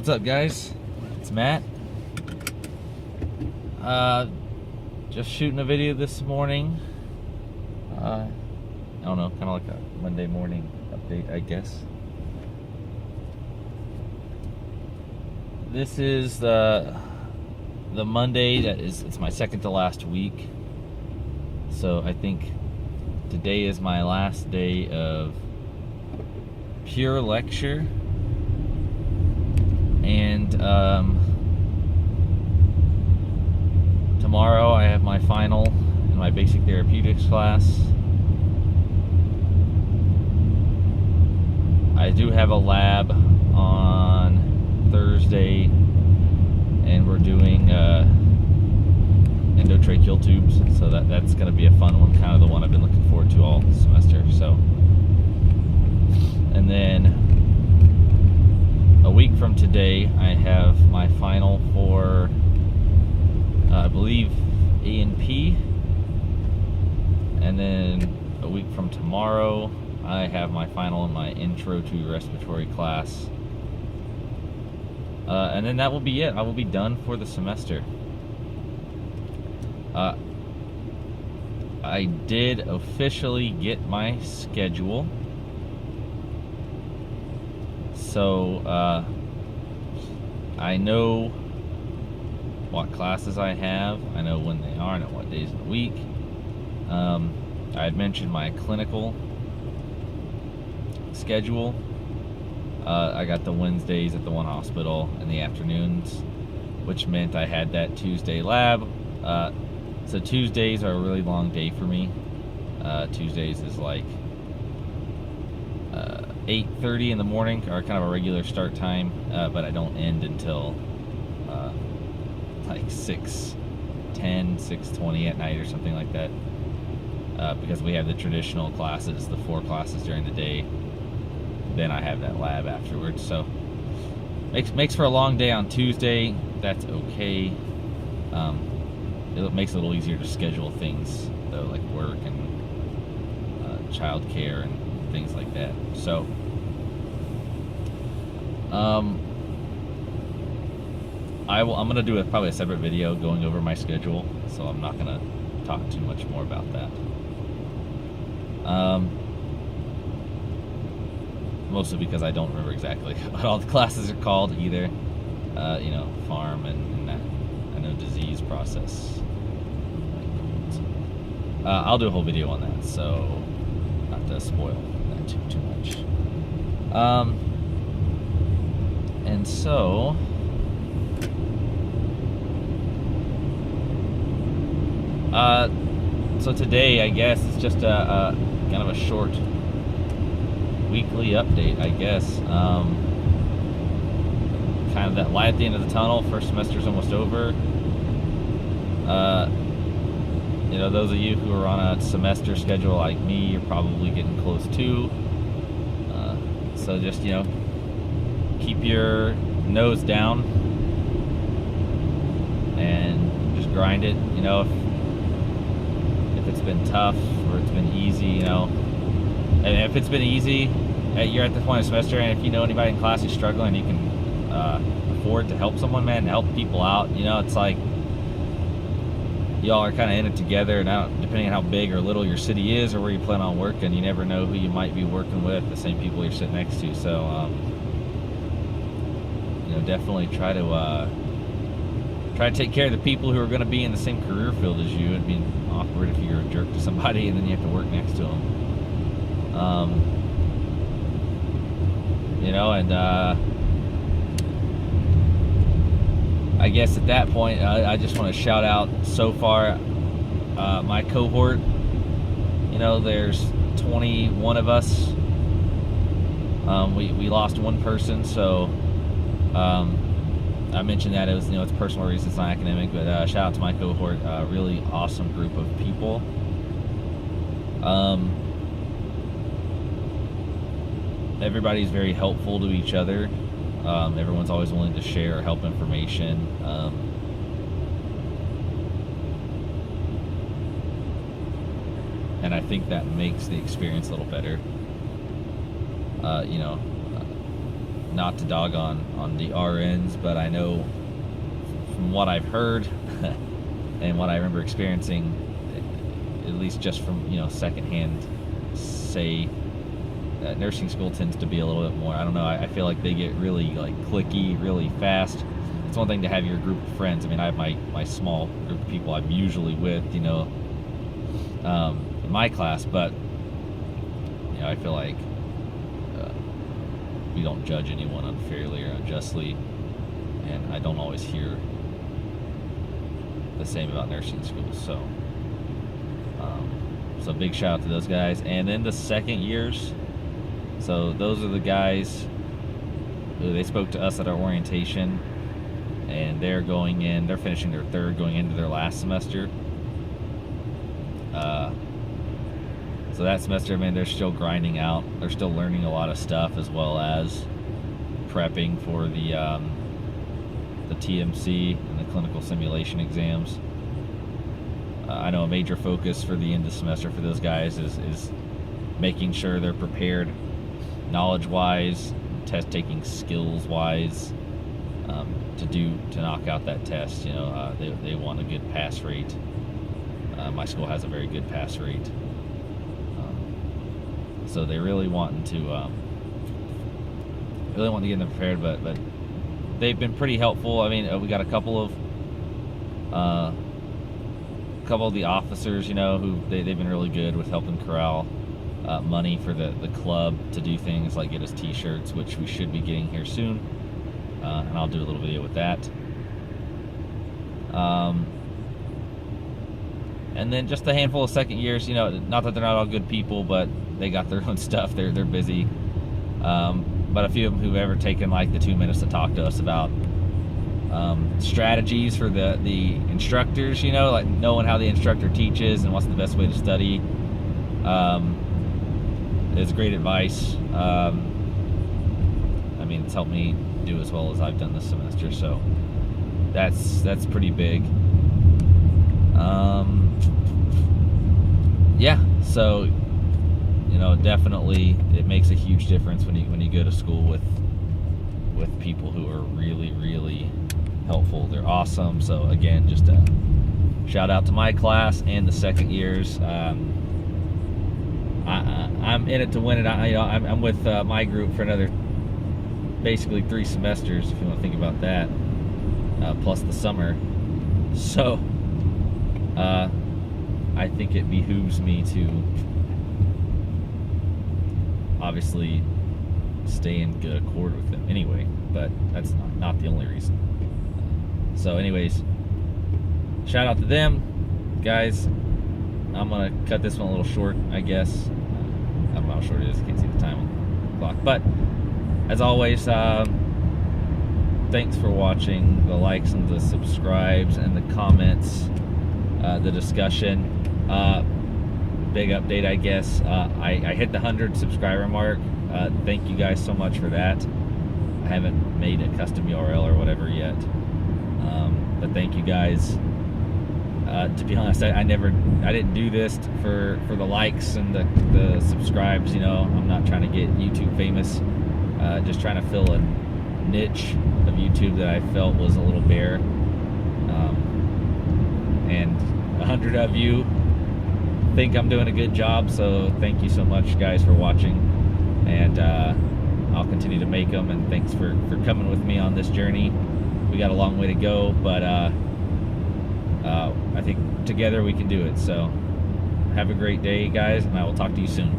What's up, guys? It's Matt. Just shooting a video this morning. I don't know, kind of like a Monday morning update, I guess. This is the Monday it's my second to last week. So I think today is my last day of pure lecture. And tomorrow I have my final in my basic therapeutics class. I do have a lab on Thursday, and we're doing endotracheal tubes, so that's going to be a fun one, kind of the one I've been looking forward to all semester. So, and then a week from today, I have my final for, I believe, A&P. And then a week from tomorrow, I have my final in my intro to respiratory class. And then that will be it. I will be done for the semester. I did officially get my schedule. So, I know what classes I have. I know when they are. I know what days of the week. I had mentioned my clinical schedule. I got the Wednesdays at the one hospital in the afternoons, which meant I had that Tuesday lab. So Tuesdays are a really long day for me. Tuesdays is like 8:30 in the morning, or kind of a regular start time, but I don't end until like 6:10, 6:20 at night or something like that, because we have the traditional classes, the 4 classes during the day. Then I have that lab afterwards, so makes for a long day on Tuesday. That's okay. It makes it a little easier to schedule things, though, like work and child care and things like that. So, I'm going to do probably a separate video going over my schedule, so I'm not going to talk too much more about that. Mostly because I don't remember exactly what all the classes are called either. Pharm and that, I know disease process. I'll do a whole video on that, so not to spoil that too much. And so today, I guess, it's just a kind of a short weekly update, I guess. Kind of that light at the end of the tunnel. First semester's almost over. Those of you who are on a semester schedule like me, you're probably getting close to. So just, keep your nose down and just grind it. If it's been tough or it's been easy, and if it's been easy, you're at the point of semester, and if you know anybody in class who's struggling, you can afford to help someone, man, help people out. It's like y'all are kind of in it together, and depending on how big or little your city is or where you plan on working, you never know who you might be working with, the same people you're sitting next to. So, definitely try to take care of the people who are going to be in the same career field as you. It'd be awkward if you're a jerk to somebody and then you have to work next to them. I guess at that point, I just want to shout out so far my cohort. There's 21 of us. We lost one person, so I mentioned that it was, it's personal reasons, it's not academic, but shout out to my cohort, a really awesome group of people. Everybody's very helpful to each other. Everyone's always willing to share or help information. And I think that makes the experience a little better. not to dog on the RNs, but I know from what I've heard and what I remember experiencing, at least just from secondhand say, nursing school tends to be a little bit more, I don't know, I feel like they get really like cliquey really fast. It's one thing to have your group of friends. I mean, I have my small group of people I'm usually with, in my class, but I feel like we don't judge anyone unfairly or unjustly, and I don't always hear the same about nursing schools. So big shout out to those guys. And then the second years, so those are the guys who they spoke to us at our orientation, and they're finishing their third, going into their last semester. So that semester, man, they're still grinding out. They're still learning a lot of stuff, as well as prepping for the TMC and the clinical simulation exams. I know a major focus for the end of the semester for those guys is making sure they're prepared knowledge-wise, test-taking skills-wise, to knock out that test. They want a good pass rate. My school has a very good pass rate. So they really wanting to get them prepared, but they've been pretty helpful. I mean, we got a couple of the officers, who they've been really good with helping corral money for the club to do things like get us t-shirts, which we should be getting here soon, and I'll do a little video with that. And then just a handful of second years, not that they're not all good people, but they got their own stuff. They're busy. But a few of them who've ever taken like the 2 minutes to talk to us about strategies for the instructors, like knowing how the instructor teaches and what's the best way to study. It's great advice. I mean, it's helped me do as well as I've done this semester, so that's pretty big. Yeah, so definitely it makes a huge difference when you go to school with people who are really, really helpful. They're awesome. So again, just a shout out to my class and the second years. I'm in it to win it. I'm with my group for another basically 3 semesters, if you want to think about that, plus the summer. So I think it behooves me to obviously stay in good accord with them anyway, but that's not the only reason. So anyways, shout out to them guys. I'm gonna cut this one a little short, I guess. I don't know how short it is, I can't see the time on the clock, but as always, thanks for watching. The likes and the subscribes and the comments, the discussion. Big update, I guess. I hit the 100 subscriber mark. Thank you guys so much for that. I haven't made a custom URL or whatever yet, but thank you guys. To be honest, I didn't do this for the likes and the subscribes. I'm not trying to get YouTube famous. Just trying to fill a niche of YouTube that I felt was a little bare. And 100 of you think I'm doing a good job, so thank you so much guys for watching, and I'll continue to make them, and thanks for coming with me on this journey. We got a long way to go, but I think together we can do it. So have a great day guys, and I will talk to you soon.